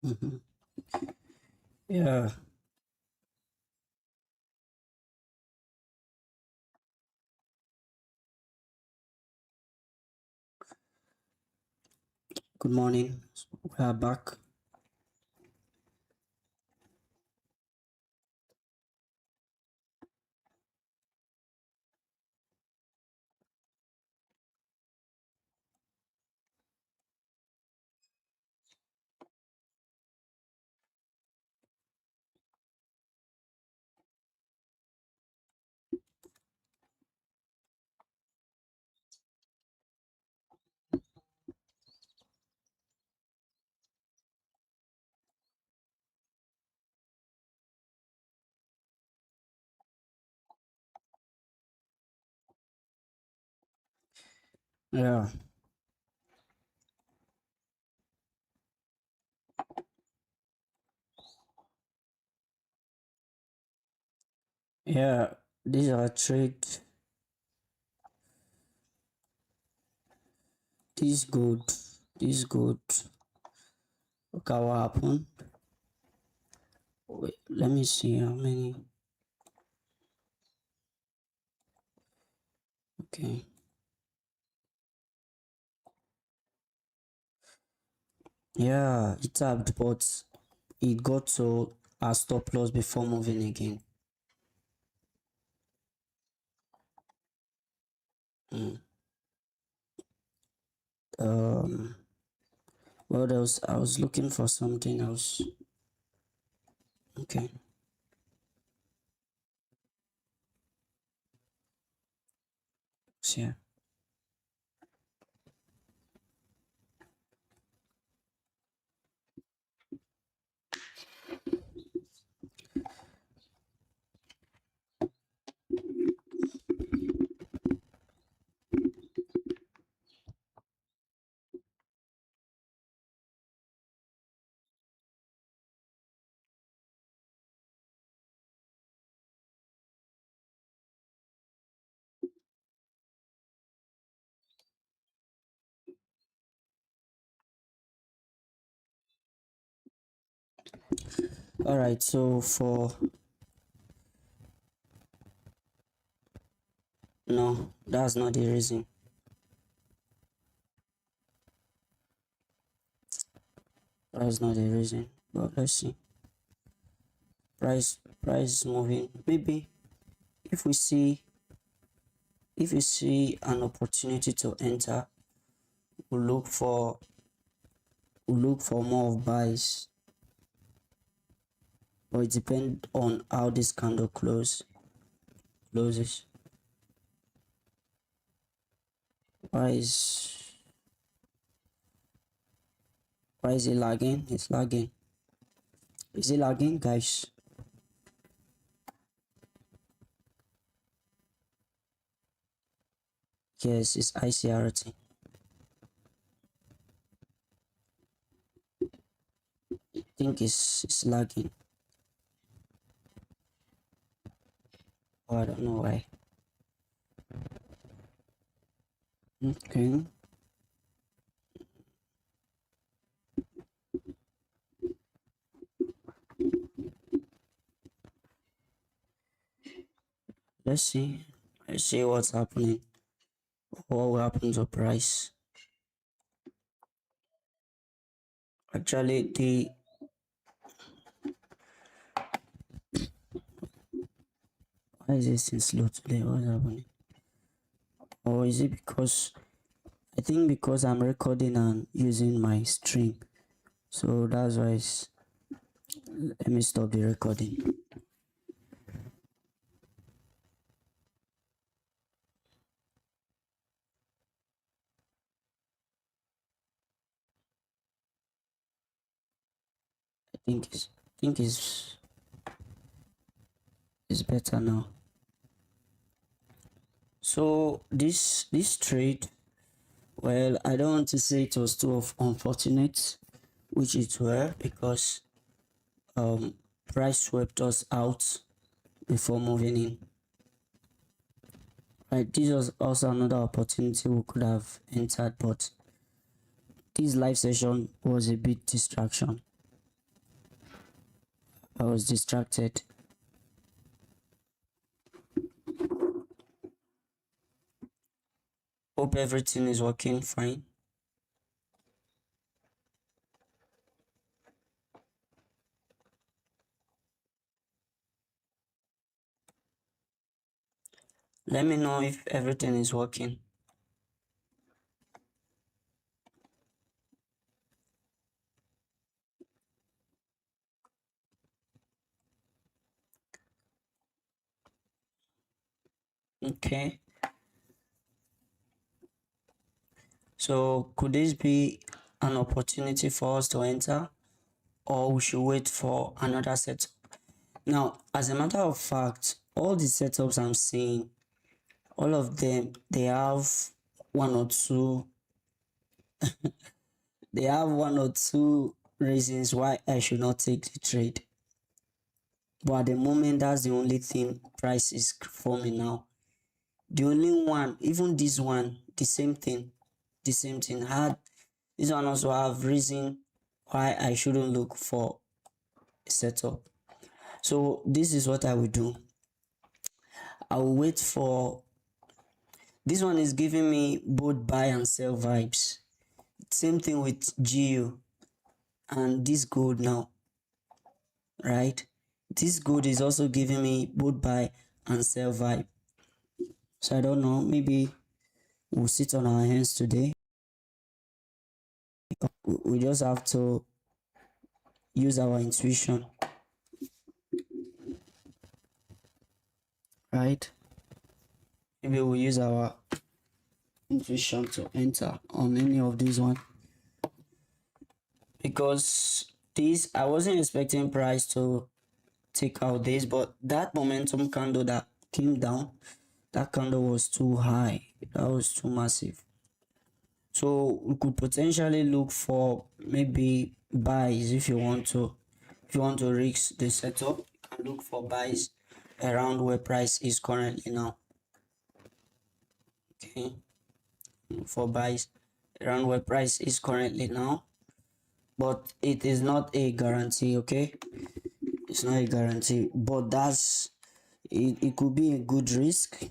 Mm-hmm. Yeah, good morning. We are back. Yeah, yeah. These are trade. This good. This good. Okay, what happened? Wait, let me see how many. Okay. Yeah, it tapped, but it got to a stop loss before moving again. Mm. Um. What else? I was looking for something else. Okay. So, yeah. All right. So for no, that's not the reason. That's not the reason. But let's see. Price is moving. Maybe if we see if you see an opportunity to enter, we'll look for more of buys. But it depends on how this candle closes. Price price is lagging. It's lagging. Is it lagging, guys? Yes, it's iCRT. I think it's lagging. Oh, I don't know why. Okay. Let's see. Let's see what's happening. What will happen to price? Actually, the why is this thing slow today? What's happening? Or is it because I think because I'm recording and using my stream, so that's why let me stop the recording. I think it's better now. So this trade, well, I don't want to say it was too unfortunate, which it were, because um price swept us out before moving in. Right, this was also another opportunity we could have entered, but this live session was a bit distraction. I was distracted. Hope everything is working fine. Let me know if everything is working. Okay. So could this be an opportunity for us to enter, or we should wait for another setup? Now, as a matter of fact, all the setups I'm seeing, all of them, they have one or two reasons why I should not take the trade. But at the moment, that's the only thing price is forming now. The only one, even this one, the same thing. This one also have reason why I shouldn't look for a setup. So this is what I will do. I will wait for, this one is giving me both buy and sell vibes. Same thing with GU and this gold now, right? This gold is also giving me both buy and sell vibe. So I don't know, maybe we'll sit on our hands today. We just have to use our intuition, right? Maybe we'll use our intuition to enter on any of these one, because this, I wasn't expecting price to take out this, but that momentum candle that came down, that candle was too high, that was too massive. So we could potentially look for maybe buys if you want to risk the setup. You can look for buys around where price is currently now. Okay, for buys around where price is currently now, but it is not a guarantee. Okay, it's not a guarantee, but that's it could be a good risk,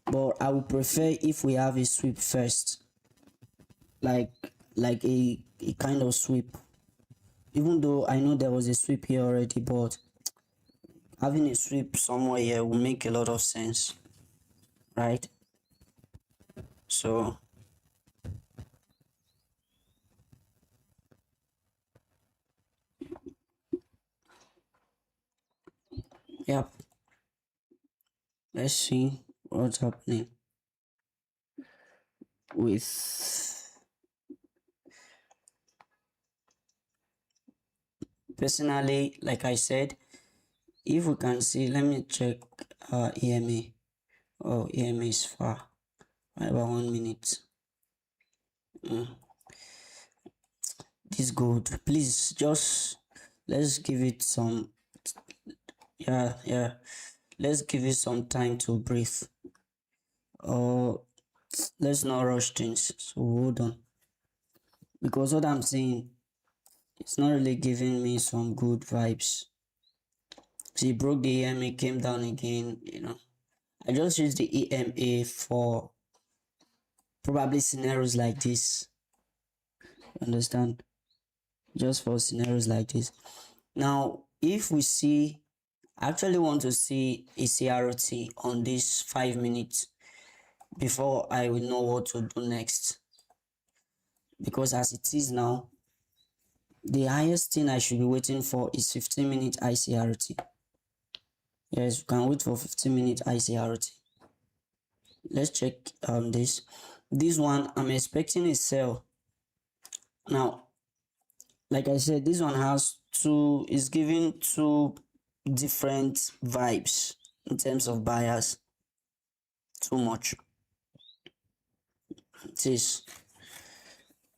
but I would prefer if we have a sweep first, like a kind of sweep, even though I know there was a sweep here already, but having a sweep somewhere here will make a lot of sense, right? So yeah, let's see what's happening with, personally, like I said, if we can see, let me check EMA. Oh, EMA is far, about 1 minute. This gold, please, just let's give it some, yeah, let's give it some time to breathe, or let's not rush things. So hold on, because what I'm saying, it's not really giving me some good vibes. She broke the EMA, came down again, I just use the EMA for probably scenarios like this, understand, just for scenarios like this. Now if we see, I actually want to see a CRT on this 5 minutes before I will know what to do next, because as it is now, the highest thing I should be waiting for is 15-minute iCRT. Yes, you can wait for 15-minute iCRT. Let's check this one. I'm expecting a sell. Now, like I said, this one is giving two different vibes in terms of buyers. Too much. It is.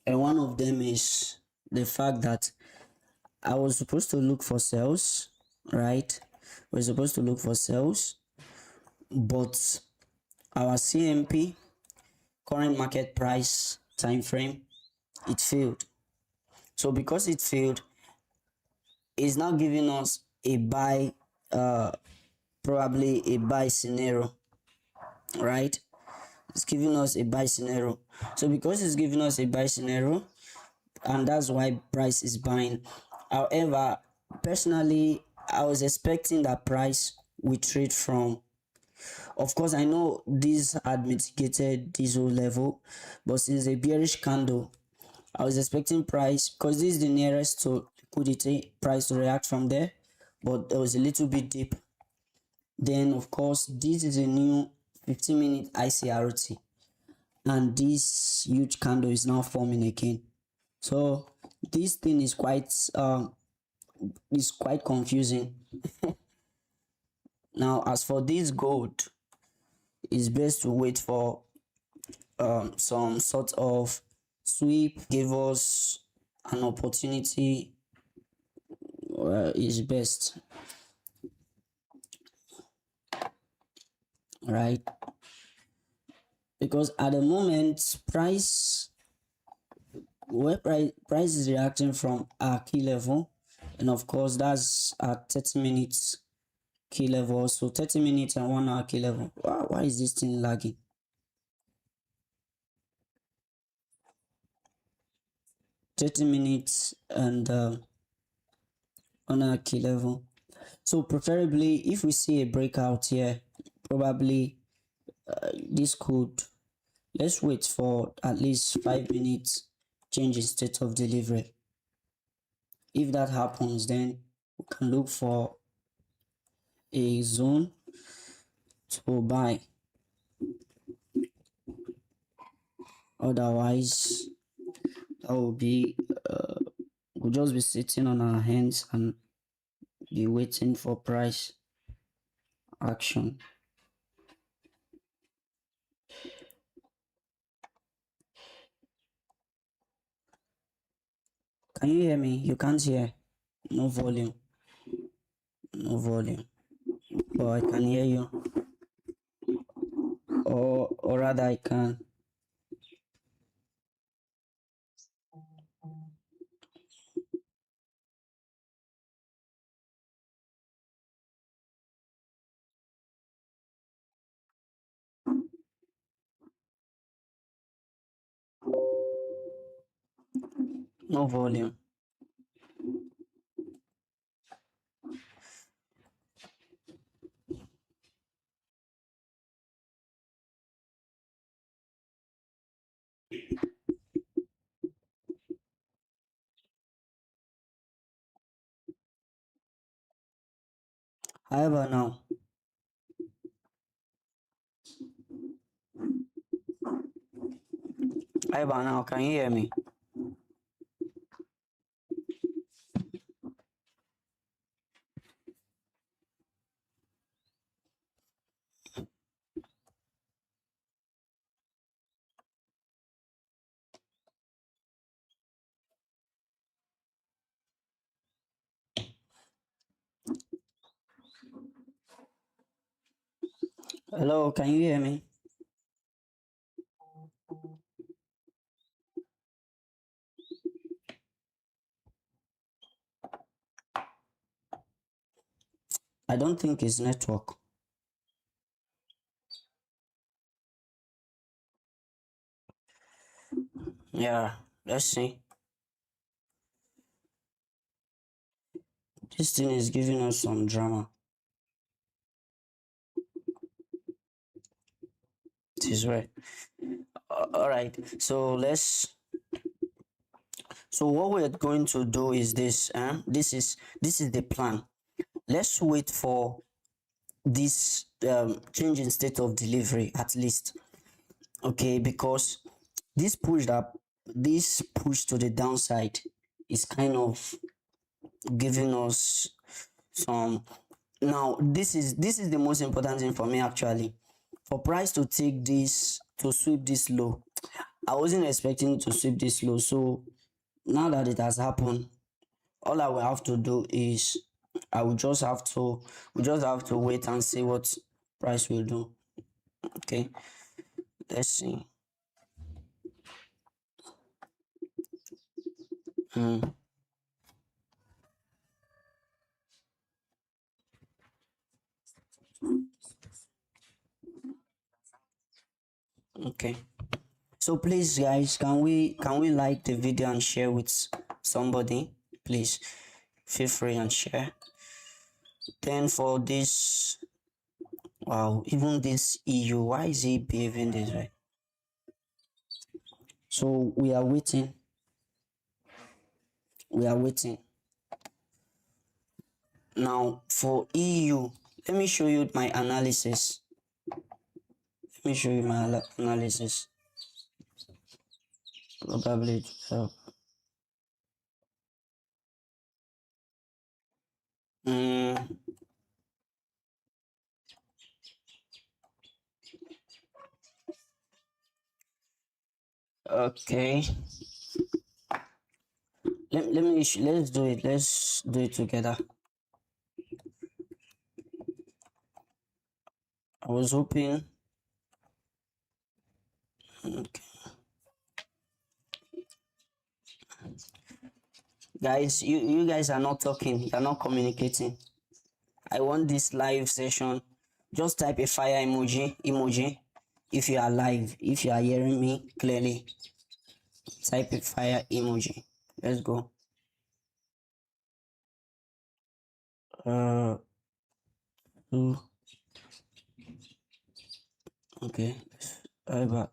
And one of them is the fact that I was supposed to look for sales, right? We're supposed to look for sales, but our CMP, current market price time frame, it failed. So because it failed, it's now giving us a buy, probably a buy scenario, right? It's giving us a buy scenario. So because it's giving us a buy scenario, and that's why price is buying. However, personally, I was expecting that price will trade from, of course I know this had mitigated this whole level, but since a bearish candle, I was expecting price, because this is the nearest to liquidity, price to react from there, but there was a little bit deep. Then of course this is a new 15-minute iCRT, and this huge candle is now forming again. So this thing is quite confusing. Now as for this gold, it's best to wait for some sort of sweep, give us an opportunity, is best, right? Because at the moment price is reacting from our key level, and of course that's at 30 minutes key level. So 30 minutes and 1 hour key level. Why is this thing lagging? 30 minutes and 1 hour key level. So preferably if we see a breakout here, probably this could, let's wait for at least 5 minutes change in state of delivery. If that happens, then we can look for a zone to buy. Otherwise, that will be we'll just be sitting on our hands and be waiting for price action. Can you hear me? You can't hear. No volume. No volume. But I can hear you. Or rather I can. No volume. However now, can you hear me? Hello, can you hear me? I don't think it's network. Yeah, let's see. This thing is giving us some drama. It is right. All right. So what we're going to do is this. This is the plan. Let's wait for this change in state of delivery at least. Okay, because this push to the downside is kind of giving us some. Now this is the most important thing for me actually. For price to take this, to sweep this low, I wasn't expecting to sweep this low. So now that it has happened, all I will have to do is we just have to wait and see what price will do. Okay, let's see. Hmm. Okay, so please guys, can we like the video and share with somebody? Please feel free and share. Then for this, wow, even this EU, why is he behaving this way? So we are waiting. We are waiting. Now for EU, let me show you my analysis. Let me show you my analysis. Probably it will help. Okay. Let's do it. Let's do it together. I was hoping. Okay. Guys, you guys are not talking. You're not communicating. I want this live session. Just type a fire emoji if you are live. If you are hearing me clearly, type a fire emoji. Let's go. Two. Okay. Back.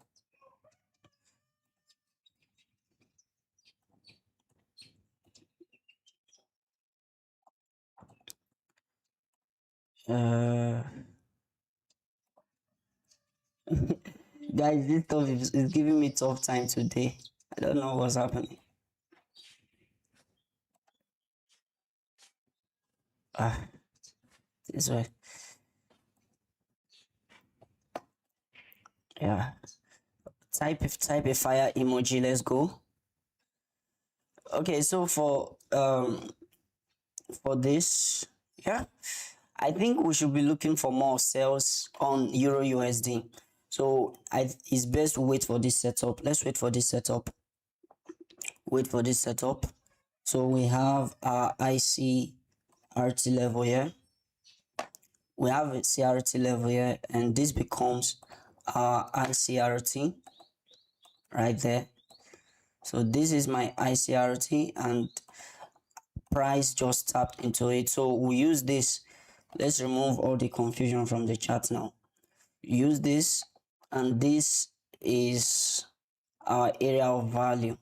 Guys, this stuff is giving me tough time today. I don't know what's happening. This way. Yeah. Type a fire emoji. Let's go. Okay, so for this, yeah, I think we should be looking for more sales on Euro USD. So it's best to wait for this setup. Let's wait for this setup. Wait for this setup. So we have our iCRT level here. We have a CRT level here, and this becomes our iCRT right there. So this is my iCRT, and price just tapped into it. So we use this. Let's remove all the confusion from the chart now. Use this, and this is our area of value.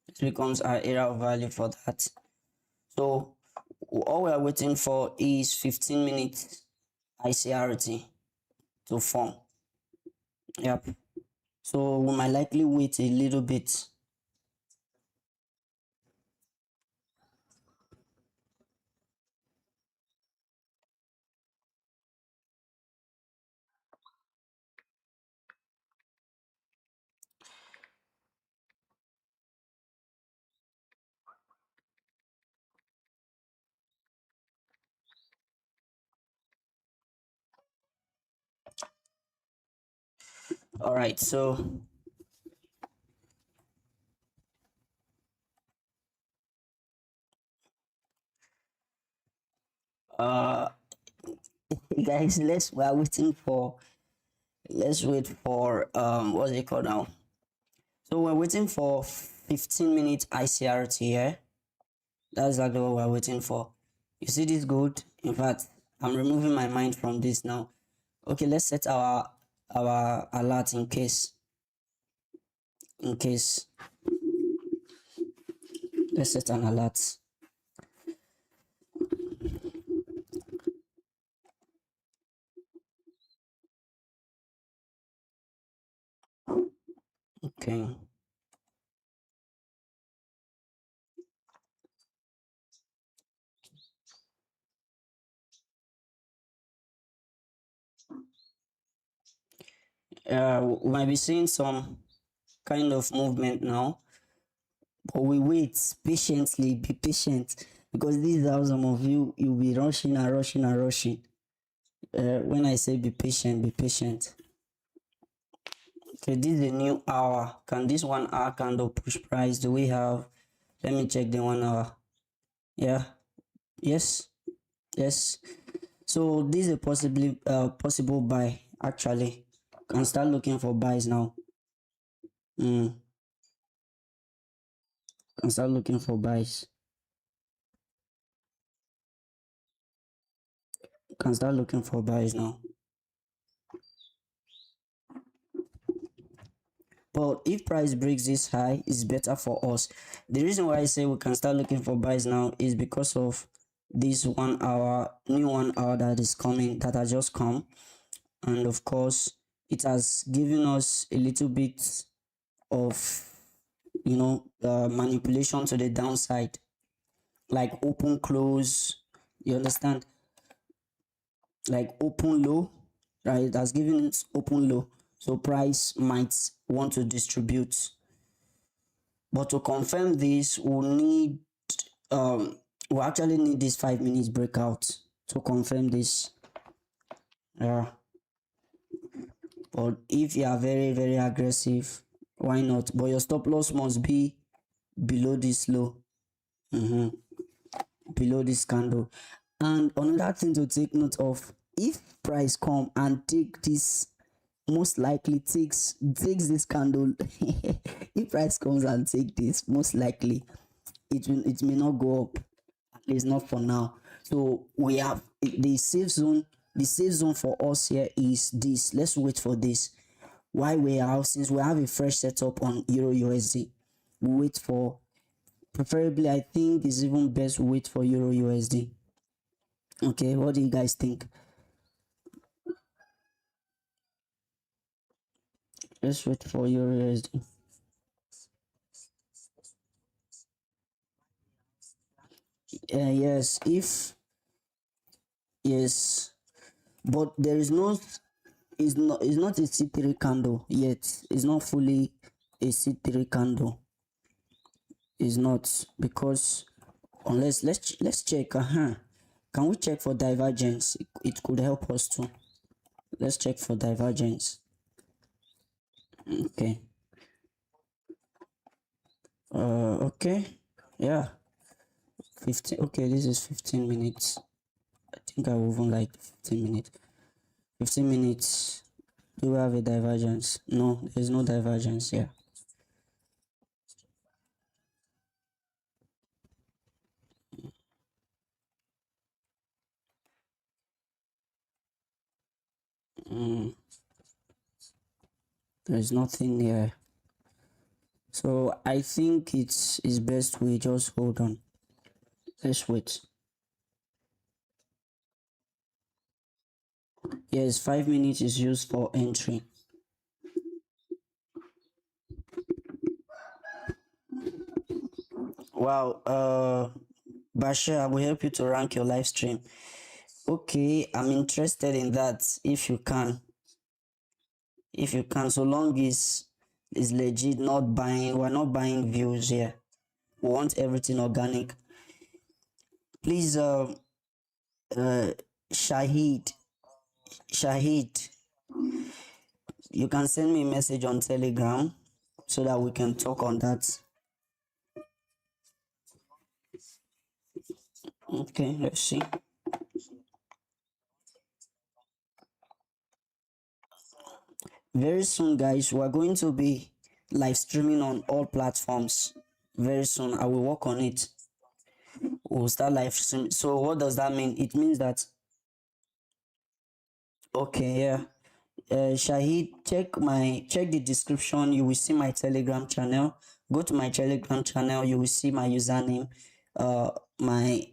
This becomes our area of value for that. So all we are waiting for is 15 minutes iCRT to form. Yep. So we might likely wait a little bit. All right, so guys, we're waiting for, let's wait for what's it called now? So we're waiting for 15 minutes iCRT here. That's exactly what we're waiting for. You see this good? In fact, I'm removing my mind from this now. Okay, let's set our alert in case. Let's set an alert. Okay. We might be seeing some kind of movement now, but we wait patiently. Be patient, because these are some of you. You'll be rushing and rushing and rushing. When I say be patient, be patient. Okay, this is a new hour. Can this 1 hour candle push price? Do we have? Let me check the 1 hour. Yeah. Yes. So this is a possible buy actually. Can start looking for buys now. Can start looking for buys. Can start looking for buys now. But if price breaks this high, it's better for us. The reason why I say we can start looking for buys now is because of this 1 hour, new 1 hour that is coming, that has just come. And of course, it has given us a little bit of, manipulation to the downside, like open close, you understand, like open low, right? It has given it open low, so price might want to distribute. But to confirm this, we actually need this 5 minutes breakout to confirm this. Yeah, but if you are very, very aggressive, why not? But your stop loss must be below this low, below this candle. And another thing to take note of, if price come and take this, most likely takes this candle, if price comes and take this, most likely it may not go up, at least not for now. So we have the safe zone. The safe zone for us here is this. Let's wait for this. Why we are, since we have a fresh setup on Euro USD, we wait for, preferably I think it's even best we wait for Euro USD. Okay, what do you guys think? Let's wait for Euro USD. Yes, yes, but there is no, it's not a C3 candle yet. It's not fully a C3 candle. It's not, because unless, let's check. Can we check for divergence? It could help us too. Let's check for divergence. Okay. Okay. Yeah. 15. Okay, this is 15 minutes. I think I would even like 15 minutes. 15 minutes. Do we have a divergence? No, there's no divergence here. There's nothing here. So I think it's best we just hold on. Let's wait. Yes, 5 minutes is used for entry. Wow. Bashir, I will help you to rank your live stream. Okay, I'm interested in that. If you can, so long as is legit, not buying. We're not buying views here. We want everything organic. Please, Shahid, you can send me a message on Telegram so that we can talk on that. Okay, let's see. Very soon, guys, we're going to be live streaming on all platforms. Very soon, I will work on it. We'll start live streaming. So what does that mean? It means that, okay, yeah. Shahid, check the description. You will see my Telegram channel. Go to my Telegram channel. You will see my username, uh, my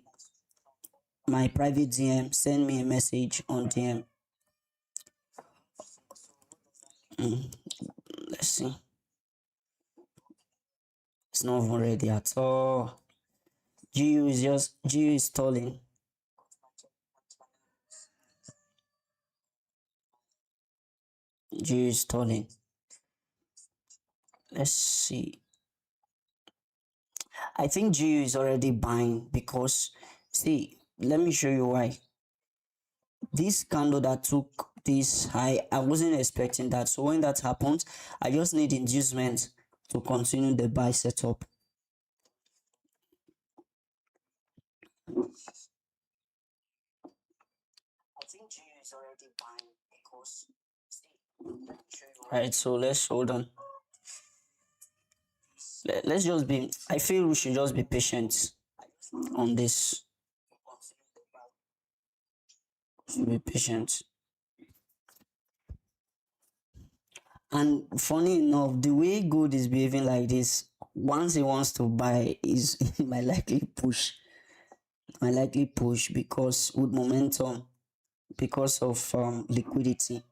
private DM. Send me a message on DM. Let's see. It's not even ready at all. GU is stalling. GU is stalling. Let's see. I think GU is already buying because, see, let me show you why. This candle that took this high, I wasn't expecting that. So when that happens, I just need inducement to continue the buy setup. I think GU is already buying because, see, Right, so let's hold on. Let's just be, I feel we should just be patient on this. Should be patient. And funny enough, the way gold is behaving like this, once he wants to buy, is he might likely push. Might likely push because with momentum, because of liquidity.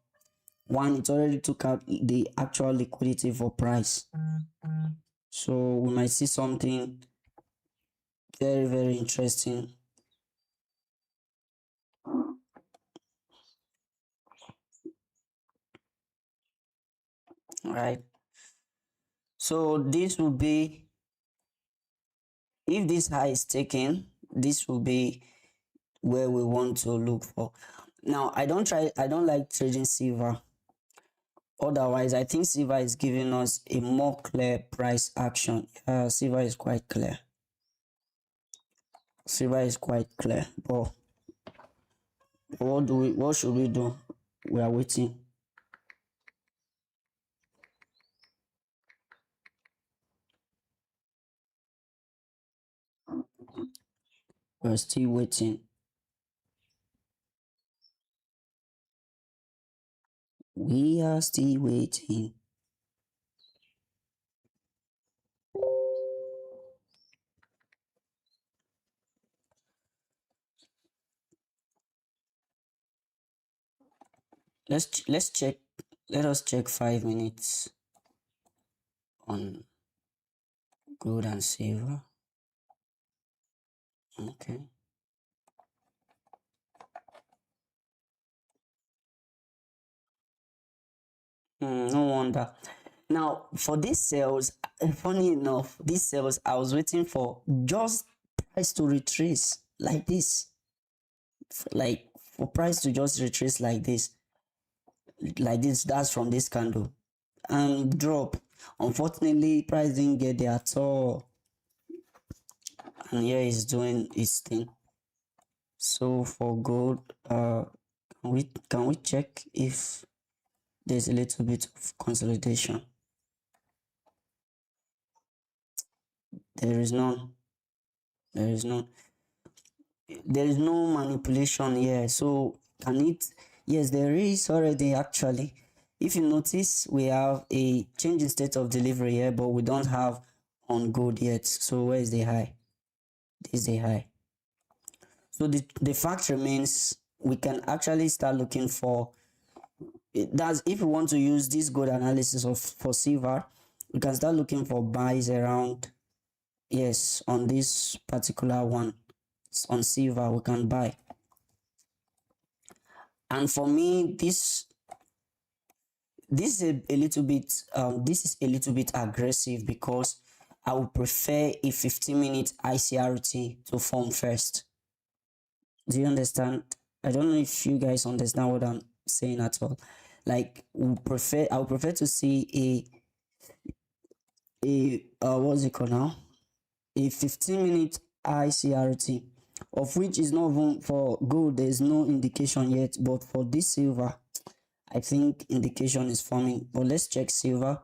One, it already took out the actual liquidity for price. So we might see something very, very interesting. Right. So this will be, if this high is taken, this will be where we want to look for. Now I don't like trading silver. Otherwise, I think silver is giving us a more clear price action. Silver is quite clear. Silver is quite clear. But what should we do? We are waiting. We're still waiting. We are still waiting. Let's check. Let us check 5 minutes on gold and silver. Okay. No wonder. Now for these sales, funny enough, these sales I was waiting for just price to retrace like this, like for price to just retrace like this, That's from this candle and drop. Unfortunately, price didn't get there at all, and here is doing its thing. So for gold, can we check if there's a little bit of consolidation? There is none. There is none. There is no manipulation here. So can it? Yes, there is already actually. If you notice, we have a change in state of delivery here, but we don't have on gold yet. So where is the high? This is the high. So the fact remains, we can actually start looking for, that's if we want to use this gold analysis of for silver, we can start looking for buys around, yes, on this particular one. On silver we can buy, and for me this is a little bit aggressive, because I would prefer a 15-minute iCRT to form first. Do you understand? I don't know if you guys understand what I'm saying at all. Like I would prefer to see what's it called now, a 15-minute iCRT, of which is not even for gold. There's no indication yet, but for this silver I think indication is forming. But let's check silver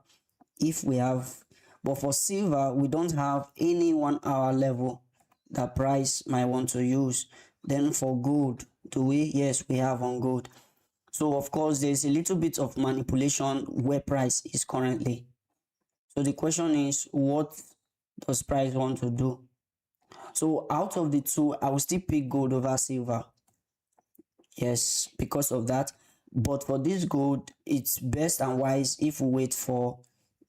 if we have. But for silver, we don't have any 1 hour level that price might want to use. Then for gold, do we? Yes, we have on gold. So of course, there's a little bit of manipulation where price is currently. So the question is, what does price want to do? So out of the two, I will still pick gold over silver. Yes, because of that. But for this gold, it's best and wise if we wait for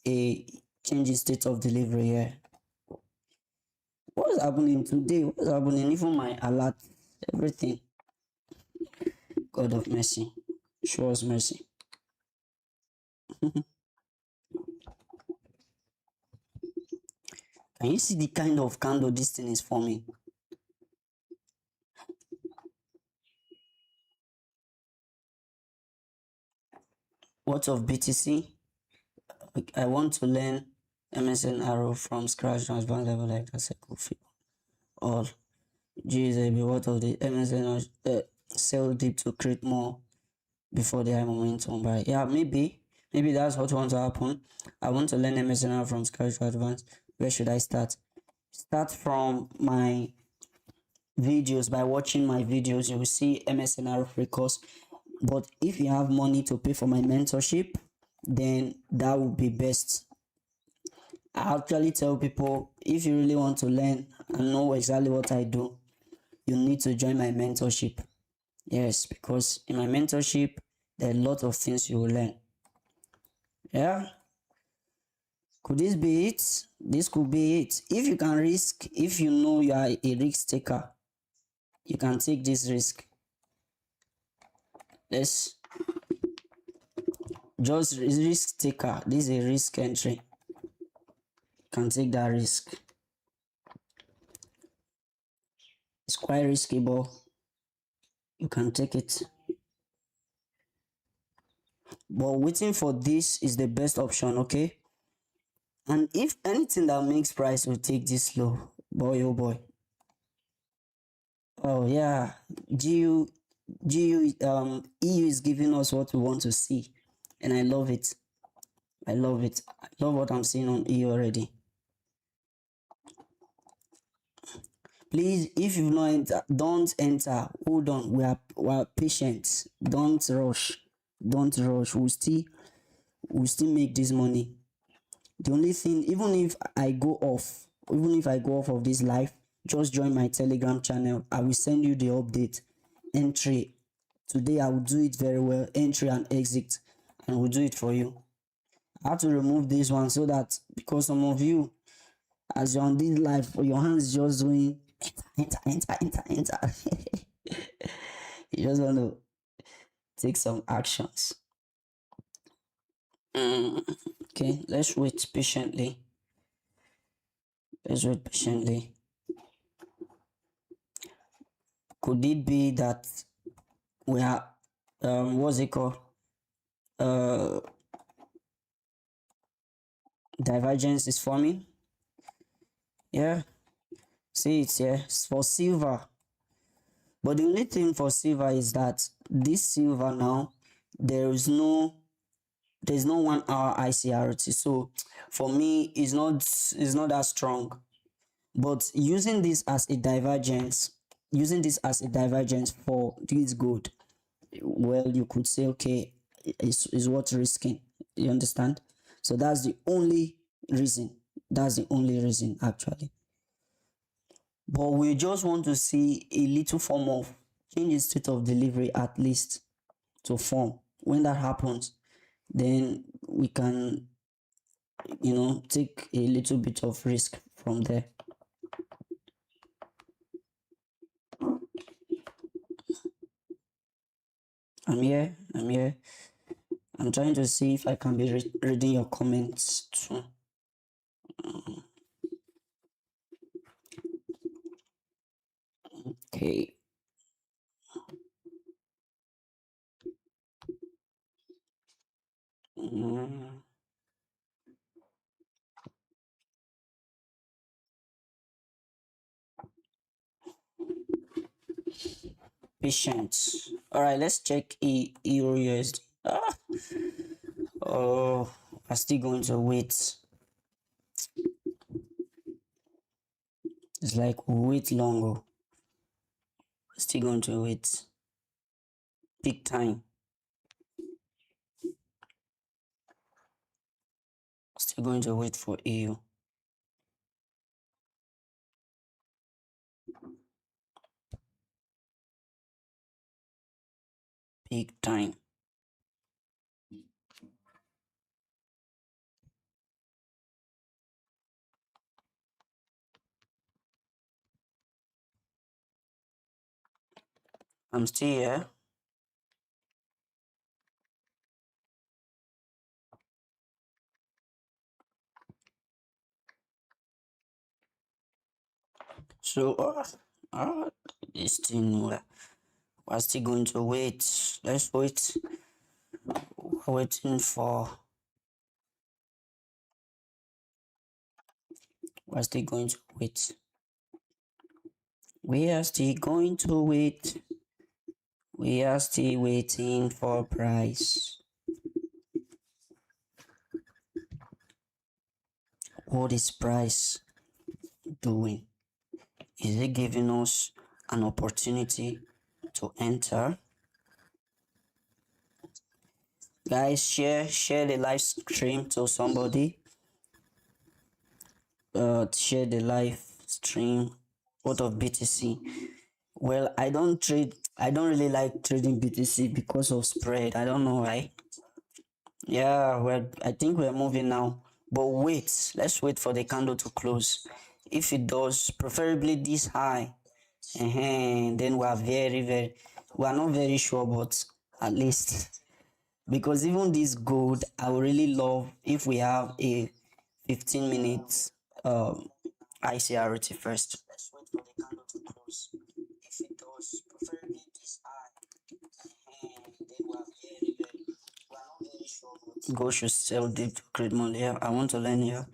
a change in state of delivery here. What's happening today? What's happening? Even my alert, everything. God of mercy, show us mercy. Can you see the kind of candle this thing is forming? What of BTC? I want to learn MSNR from scratch to advanced level like that. All GSAB, what of the MSNR sell deep to create more before the high momentum buy. Yeah, maybe that's what wants to happen. I want to learn MSNR from scratch to advanced. Where should I start? Start from my videos. By watching my videos, you will see MSNR free course. But if you have money to pay for my mentorship, then that would be best. I actually tell people, if you really want to learn and know exactly what I do, you need to join my mentorship. Yes, because in my mentorship, there are a lot of things you will learn. Yeah, could this be it? This could be it. If you can risk, if you know you are a risk taker, you can take this risk. Let's just risk taker. This is a risk entry. You can take that risk. It's quite risky, but you can take it. But waiting for this is the best option, okay? And if anything that makes price will take this low, boy oh boy. Oh yeah, GU EU is giving us what we want to see, and I love it. I love it. I love what I'm seeing on EU already. Please, if you've not enter, don't enter. Hold on. We are patient. Don't rush. Don't rush. We'll still make this money. The only thing, even if I go off of this live, just join my Telegram channel. I will send you the update. Entry. Today I will do it very well. Entry and exit. And we'll do it for you. I have to remove this one so that, because some of you, as you're on this live, your hands just doing enter. You just want to take some actions. Okay, let's wait patiently. Could it be that we are what's it called? Divergence is forming. Yeah, see it here. It's for silver. But the only thing for silver is that this silver now, there's no 1 hour iCRT. So for me, it's not that strong. But using this as a divergence for this gold, well, you could say, okay, it's worth risking. You understand? So that's the only reason. Actually. But we just want to see a little form of change in state of delivery, at least, to form. When that happens, then we can, take a little bit of risk from there. I'm here. I'm trying to see if I can be reading your comments too. Okay. Patience. All right, let's check Euro USD. Oh, I'm still going to wait. It's like wait longer. Still going to wait. Big time. Still going to wait for EU. Big time. I'm still here. So, this thing, we're still going to wait. Let's wait. We're waiting for. We're still going to wait. We are still going to wait. We are still waiting for price. What is price doing? Is it giving us an opportunity to enter? Guys, share the live stream to somebody. Share the live stream. What of BTC? Well, I don't really like trading BTC because of spread. I don't know why. Yeah, well, I think we're moving now. But wait, let's wait for the candle to close. If it does, preferably this high, then we are we are not very sure, but at least because even this gold, I would really love if we have a 15 minutes iCRT first. Let's wait for the candle to close. If it does, preferably this high, then we are not very sure. Go should sell deep to create money. Yeah, I want to learn here.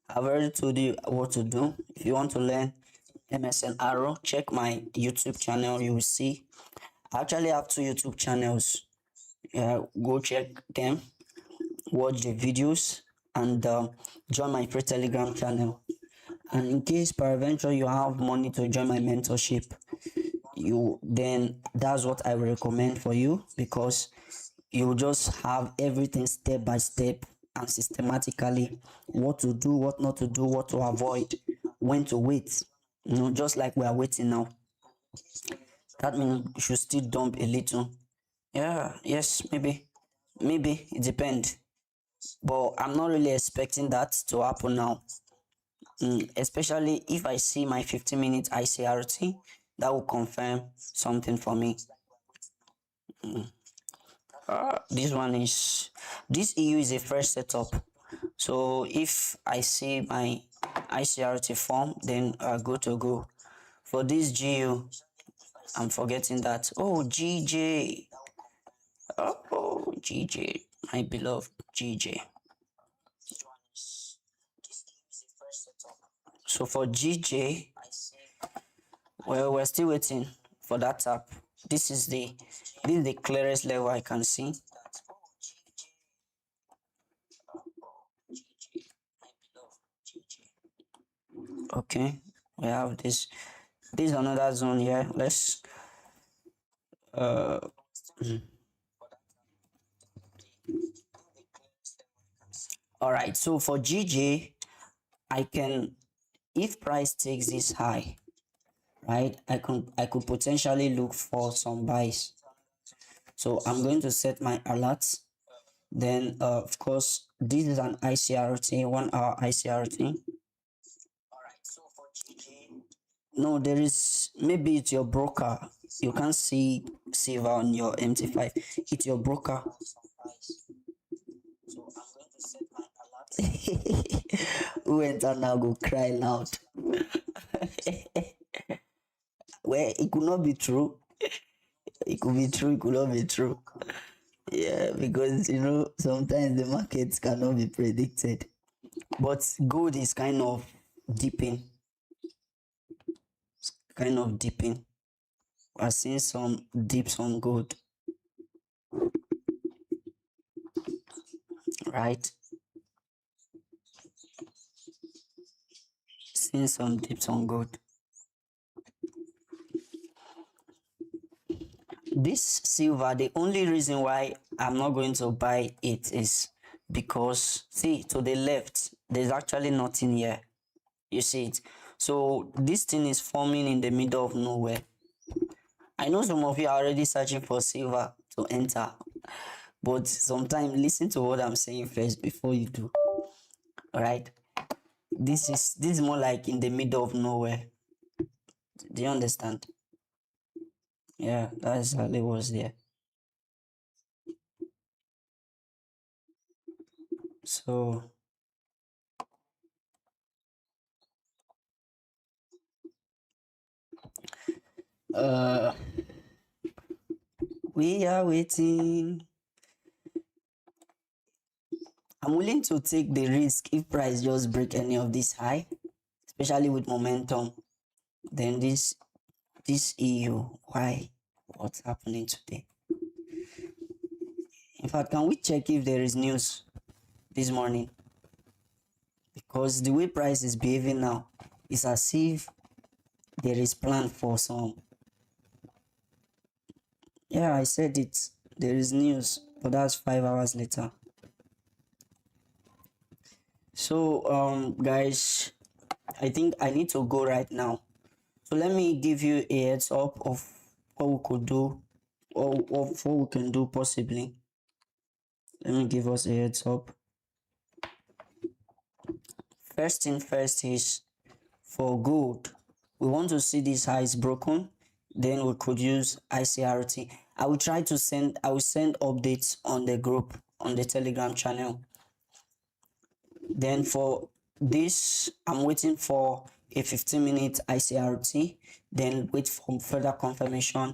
I've already told you what to do. If you want to learn MSNR, check my YouTube channel. You will see. I actually have two YouTube channels. Yeah, go check them, watch the videos, and join my free Telegram channel. And in case peradventure you have money to join my mentorship, then that's what I will recommend for you, because you just have everything step by step and systematically, what to do, what not to do, what to avoid, when to wait. Just like we are waiting now. That means you should still dump a little. Yeah, yes, maybe it depends, but I'm not really expecting that to happen now. Especially if I see my 15-minute iCRT, that will confirm something for me. This EU is a fresh setup. So if I see my iCRT form, then good to go. For this GU, I'm forgetting that. Oh, GJ. Oh, GJ. My beloved GJ. So for GJ, well, we're still waiting for that tap. This is the clearest level I can see. Okay, we have this. This is another zone here. Let's all right. So for GJ, I can, if price takes this high, right? I could potentially look for some buys. So I'm going to set my alerts. Then of course, this is an iCRT, 1 hour iCRT. No, there is, maybe it's your broker. You can't see silver on your MT5. It's your broker. Who enter now go cry loud. Well, it could not be true. It could be true, it could not be true. Yeah, because sometimes the markets cannot be predicted. But gold is kind of dipping. I've seen some dips on gold. Right? Seen some dips on gold. This silver, the only reason why I'm not going to buy it is because, see, to the left, there's actually nothing here. You see it? So this thing is forming in the middle of nowhere. I know some of you are already searching for silver to enter, but sometimes listen to what I'm saying first before you do. All right? This is more like in the middle of nowhere. Do you understand? Yeah, that's exactly what's there. So we are waiting. I'm willing to take the risk if price just break any of this high, especially with momentum. Then this EU, why what's happening today. In fact, can we check if there is news this morning? Because the way price is behaving now is as if there is plan for some. Yeah, I said it. There is news, but that's 5 hours later. So guys, I think I need to go right now. So let me give you a heads up of what we could do, or of what we can do possibly. Let me give us a heads up. First thing first is for gold. We want to see these highs broken. Then we could use iCRT. I will send updates on the group, on the Telegram channel. Then for this, I'm waiting for a 15-minute iCRT, then wait for further confirmation.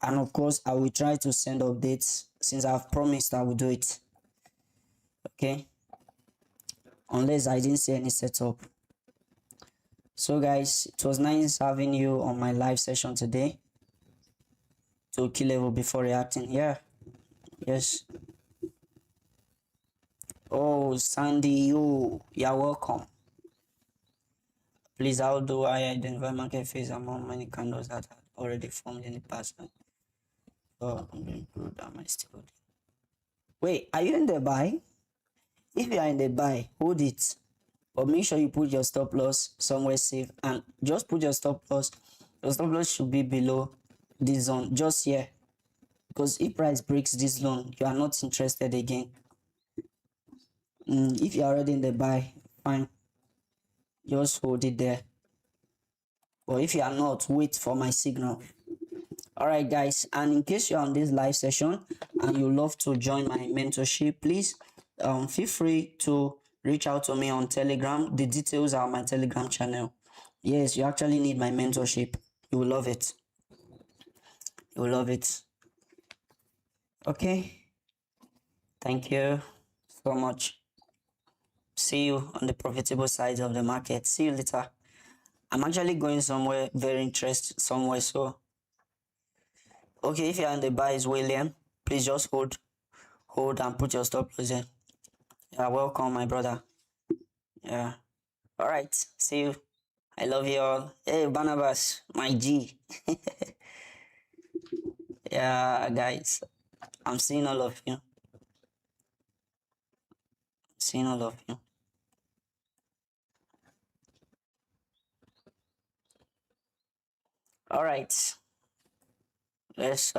And of course, I will try to send updates since I've promised I will do it. Okay? Unless I didn't see any setup. So guys, it was nice having you on my live session today. To key level before reacting. Yeah. Yes. Oh, Sandy, you're welcome. Please, how do I identify market phase among many candles that had already formed in the past? Oh, I'm doing good. Am I still holding? Wait, are you in the buy? If you are in the buy, hold it. But make sure you put your stop loss somewhere safe, and just put your stop loss. Your stop loss should be below this zone, just here. Because if price breaks this zone, you are not interested again. If you're already in the buy, fine. Just hold it there. But if you are not, wait for my signal. Alright guys, and in case you're on this live session and you love to join my mentorship, please feel free to reach out to me on Telegram. The details are on my Telegram channel. Yes, you actually need my mentorship. You will love it. You will love it. Okay. Thank you so much. See you on the profitable side of the market. See you later. I'm actually going somewhere very interesting somewhere, so okay, if you're in the buy is William, please just hold and put your stop loss in. Yeah, welcome my brother. Yeah. All right, see you. I love you all. Hey Barnabas, my G. Yeah, guys, I'm seeing all of you. Seeing all of you. All right. Let's